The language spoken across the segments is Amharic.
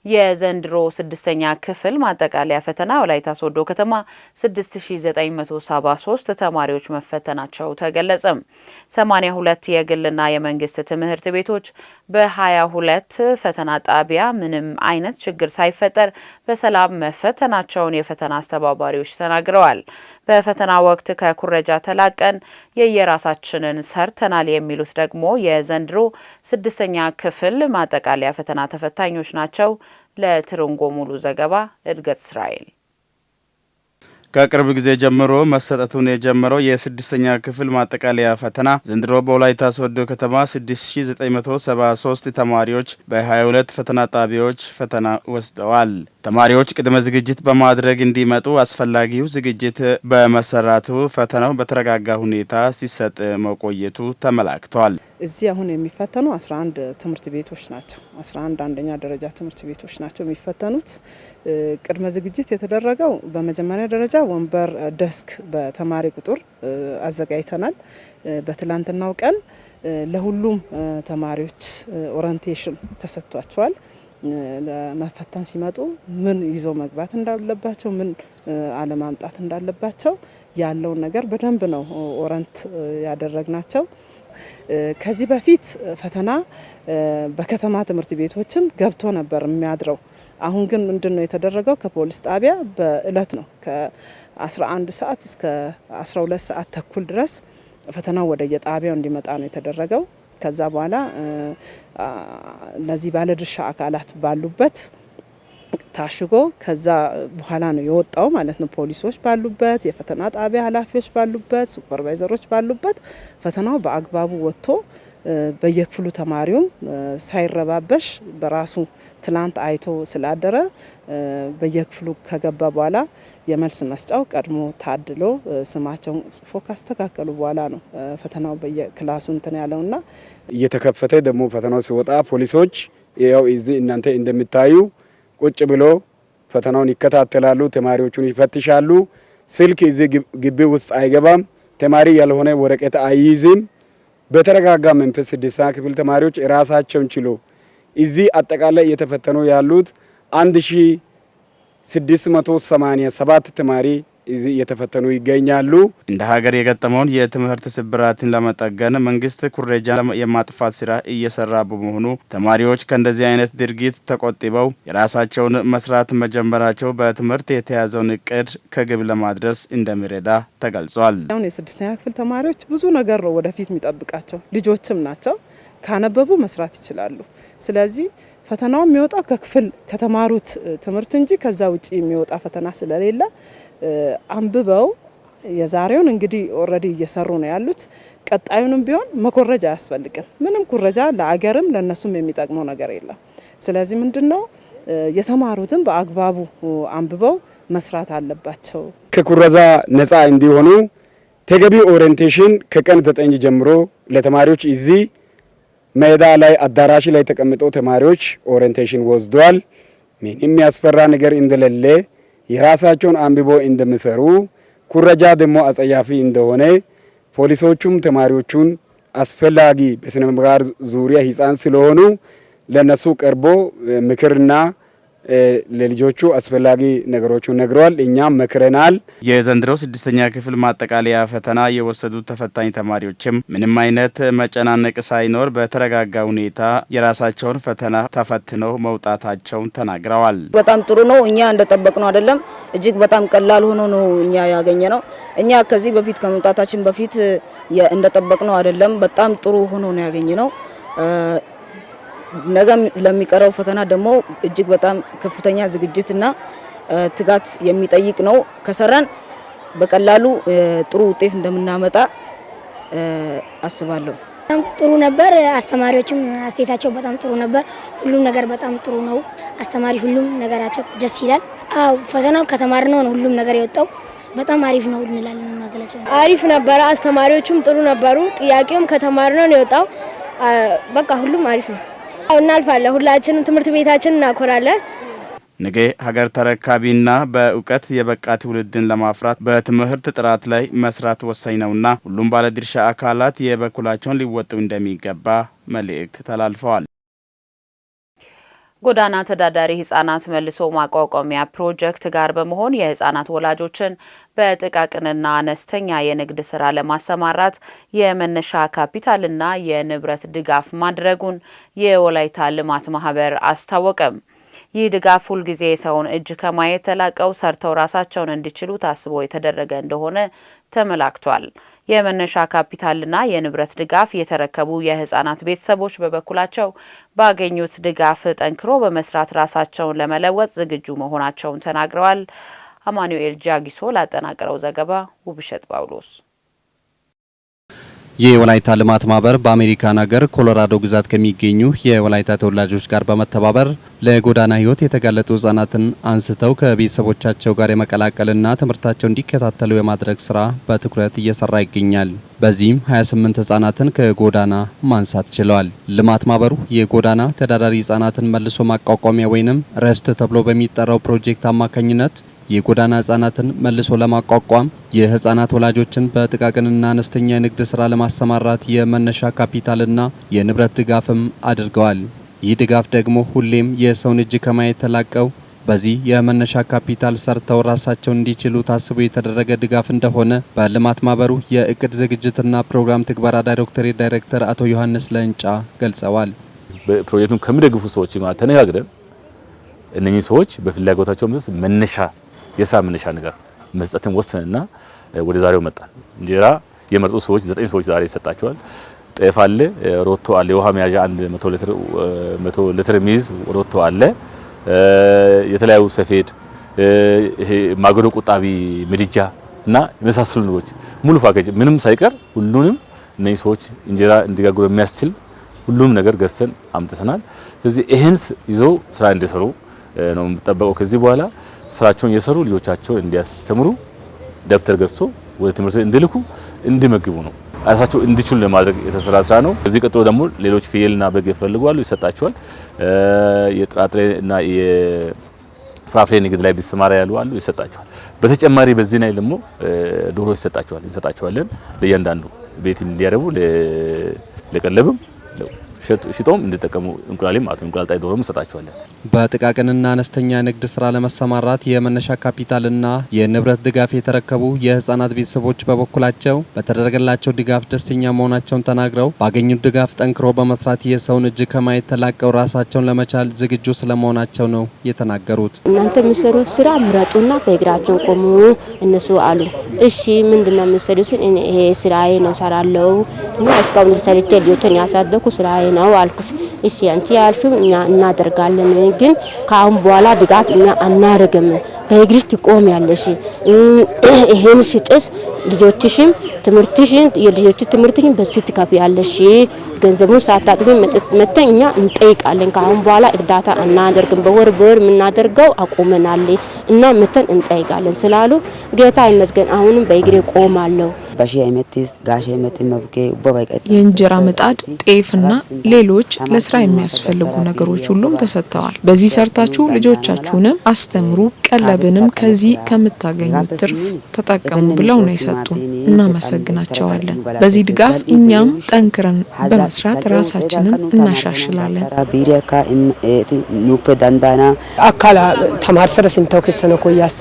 የዘንድሮ ስድስተኛ ክፍል ማጠቃለያ ፈተና ወላይታ ሶዶ ከተማ 6973 ተማሪዎች መፈተናቸው ተገለጸ። 82 የግልና የመንግስት ትምህርት ቤቶች በ22 ፈተና ጣቢያ ምንም አይነት ችግር ሳይፈጠር በሰላም መፈተናቸውን የፈተና አስተባባሪዎች ተናግረዋል። በፈተና ወቅት ከኩረጃ ተላቀን የየራሳችንን ሰርተናል የሚሉት ደግሞ የዘንድሮ ስድስተኛ ክፍል ማጠቃለያ ፈተና ተፈታኞች ናቸው። ለትርንጎ ሙሉ ዘገባ እድገት እስራኤል ከቅርብ ጊዜ ጀምሮ መሰጠቱን የጀመረው የስድስተኛ ክፍል ማጠቃለያ ፈተና ዘንድሮ በወላይታ ሶዶ ከተማ 6973 ተማሪዎች በ22 ፈተና ጣቢያዎች ፈተና ወስደዋል። ተማሪዎች ቅድመ ዝግጅት በማድረግ እንዲመጡ አስፈላጊው ዝግጅት በመሰራቱ ፈተናው በተረጋጋ ሁኔታ ሲሰጥ መቆየቱ ተመላክቷል። እዚህ አሁን የሚፈተኑ 11 ትምህርት ቤቶች ናቸው። 11 አንደኛ ደረጃ ትምህርት ቤቶች ናቸው የሚፈተኑት። ቅድመ ዝግጅት የተደረገው በመጀመሪያ ደረጃ ወንበር፣ ደስክ በተማሪ ቁጥር አዘጋጅተናል። በትላንትናው ቀን ለሁሉም ተማሪዎች ኦሪንቴሽን ተሰጥቷቸዋል። ለመፈተን ሲመጡ ምን ይዘው መግባት እንዳለባቸው፣ ምን አለማምጣት እንዳለባቸው ያለውን ነገር በደንብ ነው ኦረንት ያደረግናቸው። ከዚህ በፊት ፈተና በከተማ ትምህርት ቤቶችም ገብቶ ነበር የሚያድረው። አሁን ግን ምንድነው የተደረገው? ከፖሊስ ጣቢያ በእለት ነው ከ11 ሰዓት እስከ 12 ሰዓት ተኩል ድረስ ፈተናው ወደ የጣቢያው እንዲመጣ ነው የተደረገው። ከዛ በኋላ እነዚህ ባለድርሻ አካላት ባሉበት ታሽጎ ከዛ በኋላ ነው የወጣው ማለት ነው። ፖሊሶች ባሉበት፣ የፈተና ጣቢያ ኃላፊዎች ባሉበት፣ ሱፐርቫይዘሮች ባሉበት ፈተናው በአግባቡ ወጥቶ በየክፍሉ ተማሪውም ሳይረባበሽ በራሱ ትላንት አይቶ ስላደረ በየክፍሉ ከገባ በኋላ የመልስ መስጫው ቀድሞ ታድሎ ስማቸውን ጽፎ ካስተካከሉ በኋላ ነው ፈተናው በየክላሱ እንትን ያለውና እየተከፈተ ደግሞ ፈተናው ሲወጣ ፖሊሶች ያው እዚህ እናንተ እንደምታዩ ቁጭ ብሎ ፈተናውን ይከታተላሉ፣ ተማሪዎቹን ይፈትሻሉ። ስልክ እዚህ ግቢ ውስጥ አይገባም፣ ተማሪ ያልሆነ ወረቀት አይይዝም። በተረጋጋ መንፈስ ስድስተኛ ክፍል ተማሪዎች ራሳቸውን ችሎ እዚህ አጠቃላይ እየተፈተኑ ያሉት 1687 ተማሪ እዚህ እየተፈተኑ ይገኛሉ። እንደ ሀገር የገጠመውን የትምህርት ስብራትን ለመጠገን መንግስት ኩረጃ የማጥፋት ስራ እየሰራ በመሆኑ ተማሪዎች ከእንደዚህ አይነት ድርጊት ተቆጥበው የራሳቸውን መስራት መጀመራቸው በትምህርት የተያዘውን እቅድ ከግብ ለማድረስ እንደሚረዳ ተገልጿል። አሁን የስድስተኛ ክፍል ተማሪዎች ብዙ ነገር ነው ወደፊት የሚጠብቃቸው። ልጆችም ናቸው፣ ካነበቡ መስራት ይችላሉ። ስለዚህ ፈተናው የሚወጣው ከክፍል ከተማሩት ትምህርት እንጂ ከዛ ውጪ የሚወጣ ፈተና ስለሌለ አንብበው የዛሬውን እንግዲህ ኦሬዲ እየሰሩ ነው ያሉት። ቀጣዩንም ቢሆን መኮረጃ አያስፈልግም። ምንም ኩረጃ ለአገርም ለነሱም የሚጠቅመው ነገር የለም። ስለዚህ ምንድነው የተማሩትን በአግባቡ አንብበው መስራት አለባቸው። ከኩረጃ ነፃ እንዲሆኑ ተገቢ ኦሪንቴሽን ከቀን 9 ጀምሮ ለተማሪዎች እዚህ ሜዳ ላይ አዳራሽ ላይ ተቀምጠው ተማሪዎች ኦሪንቴሽን ወስደዋል። ምንም የሚያስፈራ ነገር እንደሌለ የራሳቸውን አንብቦ እንደሚሰሩ ኩረጃ ደግሞ አጸያፊ እንደሆነ ፖሊሶቹም ተማሪዎቹን አስፈላጊ በስነ ምግባር ዙሪያ ህፃን ስለሆኑ ለነሱ ቀርቦ ምክርና ለልጆቹ አስፈላጊ ነገሮችን ነግረዋል። እኛም መክረናል። የዘንድሮው ስድስተኛ ክፍል ማጠቃለያ ፈተና የወሰዱት ተፈታኝ ተማሪዎችም ምንም አይነት መጨናነቅ ሳይኖር በተረጋጋ ሁኔታ የራሳቸውን ፈተና ተፈትነው መውጣታቸውን ተናግረዋል። በጣም ጥሩ ነው። እኛ እንደጠበቅነው አይደለም፣ እጅግ በጣም ቀላል ሆኖ ነው እኛ ያገኘነው። እኛ ከዚህ በፊት ከመምጣታችን በፊት እንደጠበቅነው አይደለም፣ በጣም ጥሩ ሆኖ ነው ያገኘነው። ነገ ለሚቀረው ፈተና ደግሞ እጅግ በጣም ከፍተኛ ዝግጅትና ትጋት የሚጠይቅ ነው። ከሰራን በቀላሉ ጥሩ ውጤት እንደምናመጣ አስባለሁ። በጣም ጥሩ ነበር። አስተማሪዎችም አስተያየታቸው በጣም ጥሩ ነበር። ሁሉም ነገር በጣም ጥሩ ነው። አስተማሪ ሁሉም ነገራቸው ደስ ይላል። አዎ ፈተናው ከተማርነው ነው ሁሉም ነገር የወጣው። በጣም አሪፍ ነው እንላለን። ማገለጫው አሪፍ ነበር። አስተማሪዎቹም ጥሩ ነበሩ። ጥያቄውም ከተማርነው ነው የወጣው። በቃ ሁሉም አሪፍ ነው። እናልፋለን። ሁላችንም ትምህርት ቤታችንን እናኮራለን። ነገ ሀገር ተረካቢና በእውቀት የበቃ ትውልድን ለማፍራት በትምህርት ጥራት ላይ መስራት ወሳኝ ነውና ሁሉም ባለድርሻ አካላት የበኩላቸውን ሊወጡ እንደሚገባ መልእክት ተላልፈዋል። ጎዳና ተዳዳሪ ህጻናት መልሶ ማቋቋሚያ ፕሮጀክት ጋር በመሆን የህጻናት ወላጆችን በጥቃቅንና አነስተኛ የንግድ ስራ ለማሰማራት የመነሻ ካፒታልና የንብረት ድጋፍ ማድረጉን የወላይታ ልማት ማህበር አስታወቀም። ይህ ድጋፍ ሁልጊዜ የሰውን እጅ ከማየት ተላቀው ሰርተው ራሳቸውን እንዲችሉ ታስቦ የተደረገ እንደሆነ ተመላክቷል። የመነሻ ካፒታልና የንብረት ድጋፍ የተረከቡ የህፃናት ቤተሰቦች በበኩላቸው ባገኙት ድጋፍ ጠንክሮ በመስራት ራሳቸውን ለመለወጥ ዝግጁ መሆናቸውን ተናግረዋል። አማኑኤል ጃጊሶ ላጠናቀረው ዘገባ ውብሸት ጳውሎስ። የወላይታ ልማት ማህበር በአሜሪካን ሀገር ኮሎራዶ ግዛት ከሚገኙ የወላይታ ተወላጆች ጋር በመተባበር ለጎዳና ህይወት የተጋለጡ ህጻናትን አንስተው ከቤተሰቦቻቸው ጋር የመቀላቀልና ትምህርታቸውን እንዲከታተሉ የማድረግ ስራ በትኩረት እየሰራ ይገኛል። በዚህም 28 ህጻናትን ከጎዳና ማንሳት ችለዋል። ልማት ማህበሩ የጎዳና ተዳዳሪ ህጻናትን መልሶ ማቋቋሚያ ወይንም ረስት ተብሎ በሚጠራው ፕሮጀክት አማካኝነት የጎዳና ህጻናትን መልሶ ለማቋቋም የህጻናት ወላጆችን በጥቃቅንና አነስተኛ የንግድ ስራ ለማሰማራት የመነሻ ካፒታልና የንብረት ድጋፍም አድርገዋል። ይህ ድጋፍ ደግሞ ሁሌም የሰውን እጅ ከማየት ተላቀው በዚህ የመነሻ ካፒታል ሰርተው ራሳቸውን እንዲችሉ ታስቦ የተደረገ ድጋፍ እንደሆነ በልማት ማህበሩ የእቅድ ዝግጅትና ፕሮግራም ትግበራ ዳይሬክተር አቶ ዮሐንስ ለንጫ ገልጸዋል። ፕሮጀክቱን ከሚደግፉ ሰዎች ጋር ተነጋግረን እነኚህ ሰዎች በፍላጎታቸው መነሻ የስራ መነሻ ነገር መስጠትን ወሰንና ወደ ዛሬው መጣን። እንጀራ የመረጡ ሰዎች 9 ሰዎች ዛሬ ይሰጣቸዋል። ጤፍ አለ፣ ሮቶ አለ፣ የውሃ መያዣ 100 ሊትር የሚይዝ ሮቶ አለ፣ የተለያዩ ሰፌድ፣ ይሄ ማገዶ ቆጣቢ ምድጃ እና የመሳሰሉ ነገሮች ሙሉ ፓኬጅ ምንም ሳይቀር ሁሉንም እነዚህ ሰዎች እንጀራ እንዲጋግሩ የሚያስችል ሁሉም ነገር ገዝተን አምጥተናል። ስለዚህ ይሄን ይዘው ስራ እንዲሰሩ ነው የምጠበቀው። ከዚህ በኋላ ስራቸውን እየሰሩ ልጆቻቸውን እንዲያስተምሩ ደብተር ገዝቶ ወደ ትምህርት እንዲልኩ እንዲመግቡ ነው ራሳቸው እንዲችሉ ለማድረግ የተሰራ ስራ ነው። ከዚህ ቀጥሎ ደግሞ ሌሎች ፍየልና በግ ይፈልጋሉ፣ ይሰጣቸዋል። የጥራጥሬና የፍራፍሬ ንግድ ላይ ቢሰማራ ያሉ አሉ፣ ይሰጣቸዋል። በተጨማሪ በዚህ ላይ ደግሞ ዶሮ እንሰጣቸዋለን። ለእያንዳንዱ ቤት እንዲያረቡ ለቀለብም ሽጦም እንዲጠቀሙ እንቁላልም እንቁላል ጣይ ዶሮም እንሰጣቸዋለን። በጥቃቅንና አነስተኛ ንግድ ስራ ለመሰማራት የመነሻ ካፒታልና የንብረት ድጋፍ የተረከቡ የህፃናት ቤተሰቦች በበኩላቸው በተደረገላቸው ድጋፍ ደስተኛ መሆናቸውን ተናግረው ባገኙት ድጋፍ ጠንክሮ በመስራት የሰውን እጅ ከማየት ተላቀው ራሳቸውን ለመቻል ዝግጁ ስለመሆናቸው ነው የተናገሩት። እናንተ የምትሰሩት ስራ ምረጡና በእግራቸው ቆሙ እነሱ አሉ። እሺ ምንድነው የምትሰሩት? ይሄ ስራዬ ነው ሰራለው እና እስካሁን ሰርቼ ልጆችን ያሳደኩ ስራዬ ነው አልኩት። እሺ አንቺ ያልሽው እኛ እናደርጋለን፣ ግን ካሁን በኋላ ድጋፍ እኛ አናረግም። በእግርሽ ትቆሚያለሽ። ይሄን ሽጥስ ልጆችሽም ትምህርትሽን የልጆች ትምህርትሽን በዚህ ትከፍያለሽ። ገንዘቡን ሳታጥቢ መተን እኛ እንጠይቃለን። ካሁን በኋላ እርዳታ አናደርግም። በወር የምናደርገው አቁመናል እና መተን እንጠይቃለን ስላሉ ጌታ ይመስገን አሁንም በእግሬ ቆማለሁ። የእንጀራ ምጣድ፣ ጤፍና ሌሎች ለስራ የሚያስፈልጉ ነገሮች ሁሉም ተሰጥተዋል። በዚህ ሰርታችሁ ልጆቻችሁንም አስተምሩ፣ ቀለብንም ከዚህ ከምታገኙት ትርፍ ተጠቀሙ ብለው ነው የሰጡን። እናመሰግናቸዋለን። በዚህ ድጋፍ እኛም ጠንክረን በመስራት ራሳችንን እናሻሽላለን። አካላ ተማርሰረ ሲንተው ከሰነ ኮያስ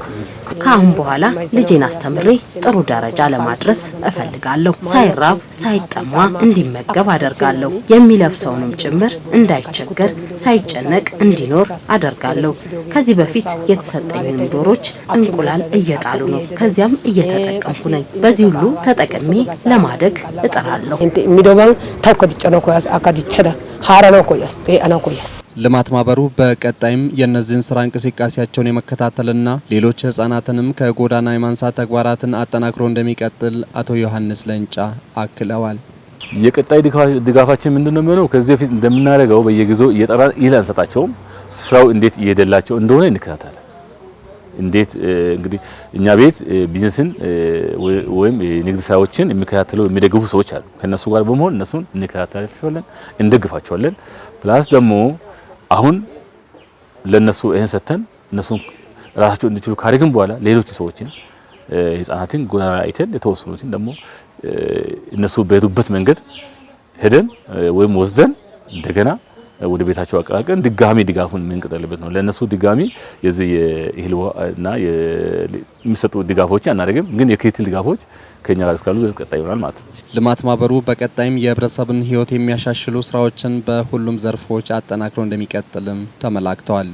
ከአሁን በኋላ ልጄን አስተምሬ ጥሩ ደረጃ ለማድረስ እፈልጋለሁ። ሳይራብ ሳይጠማ እንዲመገብ አደርጋለሁ። የሚለብሰውንም ጭምር እንዳይቸገር ሳይጨነቅ እንዲኖር አደርጋለሁ። ከዚህ በፊት የተሰጠኝን ዶሮች እንቁላል እየጣሉ ነው። ከዚያም እየተጠቀምኩ ነኝ። በዚህ ሁሉ ተጠቅሜ ለማደግ እጥራለሁ። ሚዶባን ታውከዲጨና ኮያስ አካዲቸዳ ሃራና ኮያስ አና ኮያስ ልማት ማህበሩ በቀጣይም የነዚህን ስራ እንቅስቃሴያቸውን የመከታተልና ሌሎች ህጻናትንም ከጎዳና የማንሳት ተግባራትን አጠናክሮ እንደሚቀጥል አቶ ዮሐንስ ለንጫ አክለዋል። የቀጣይ ድጋፋችን ምንድነው የሚሆነው? ከዚህ በፊት እንደምናደርገው በየጊዜው እየጠራን ይል አንሰጣቸውም። ስራው እንዴት እየደላቸው እንደሆነ እንከታተላለን። እንዴት እንግዲህ እኛ ቤት ቢዝነስን ወይም የንግድ ስራዎችን የሚከታተሉ የሚደግፉ ሰዎች አሉ። ከነሱ ጋር በመሆን እነሱን እንከታተላቸዋለን፣ እንደግፋቸዋለን። ፕላስ ደግሞ አሁን ለነሱ ይሄን ሰተን እነሱን ራሳቸው እንዲችሉ ካደረግን በኋላ ሌሎች ሰዎችን ህፃናትን ጎዳና አይተን የተወሰኑትን ደግሞ እነሱ በሄዱበት መንገድ ሄደን ወይም ወስደን እንደገና ወደ ቤታቸው አቀላቅለን ድጋሚ ድጋፉን የምንቀጥልበት ነው። ለነሱ ድጋሚ የዚህ የእህል እና የሚሰጡ ድጋፎች አናደርግም፣ ግን የክትትል ድጋፎች ከኛ ጋር እስካሉ ድረስ ቀጣይ ይሆናል ማለት ነው። ልማት ማህበሩ በቀጣይም የህብረተሰብን ህይወት የሚያሻሽሉ ስራዎችን በሁሉም ዘርፎች አጠናክሮ እንደሚቀጥልም ተመላክተዋል።